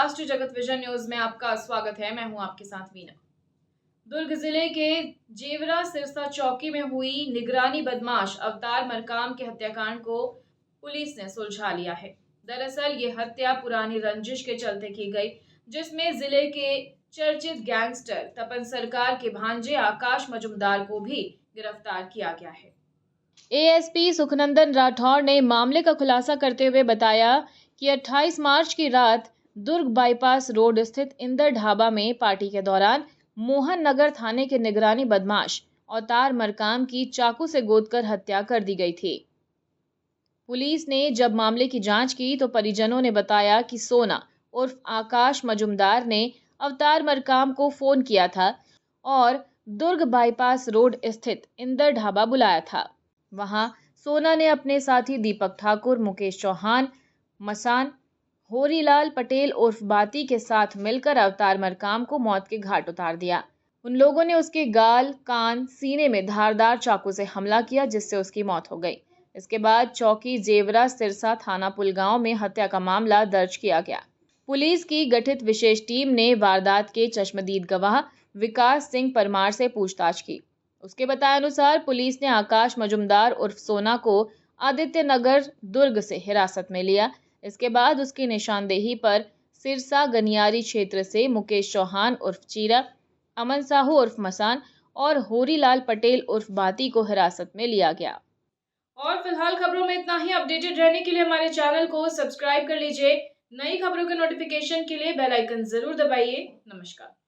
राष्ट्रीय जगत vision news में आपका स्वागत है। मैं हूं आपके साथ वीना। दुर्ग जिले के जेवरा सिरसा चौकी में हुई निगरानी बदमाश अवतार मरकाम के हत्याकांड को पुलिस ने सुलझा लिया है। दरअसल ये हत्या पुरानी रंजिश के चलते की गई, जिसमें जिले के चर्चित गैंगस्टर तपन सरकार के भांजे आकाश मजुमदार को भी गिरफ्तार किया गया है। एएसपी सुखनंदन राठौर ने मामले का खुलासा करते हुए बताया कि 28 मार्च की रात दुर्ग बाईपास रोड स्थित इंदर ढाबा में पार्टी के दौरान मोहन नगर थाने के निगरानी बदमाश अवतार मरकाम की चाकू से गोदकर हत्या कर दी गई थी। पुलिस ने जब मामले की जांच की तो परिजनों ने बताया कि सोना उर्फ आकाश मजुमदार ने अवतार मरकाम को फोन किया था और दुर्ग बाईपास रोड स्थित इंदर ढाबा बुलाया था। वहां सोना ने अपने साथी दीपक ठाकुर, मुकेश चौहान, मसान, होरीलाल पटेल उर्फ बाती के साथ मिलकर अवतार मरकाम को मौत के घाट उतार दिया। उन लोगों ने उसके गाल, कान, सीने में धारदार चाकू से हमला किया, जिससे उसकी मौत हो गई। इसके बाद चौकी जेवरा सिरसा थाना पुलगांव में हत्या का मामला दर्ज किया गया। पुलिस की गठित विशेष टीम ने वारदात के चश्मदीद गवाह विकास सिंह परमार से पूछताछ की। उसके बताए अनुसार पुलिस ने आकाश मजुमदार उर्फ सोना को आदित्य नगर दुर्ग से हिरासत में लिया। इसके बाद उसकी निशानदेही पर सिरसा गनियारी क्षेत्र से मुकेश चौहान उर्फ चीरा, अमन साहू उर्फ मसान और होरीलाल पटेल उर्फ बाती को हिरासत में लिया गया। और फिलहाल खबरों में इतना ही। अपडेटेड रहने के लिए हमारे चैनल को सब्सक्राइब कर लीजिए। नई खबरों के नोटिफिकेशन के लिए बेल आइकन जरूर दबाइए। नमस्कार।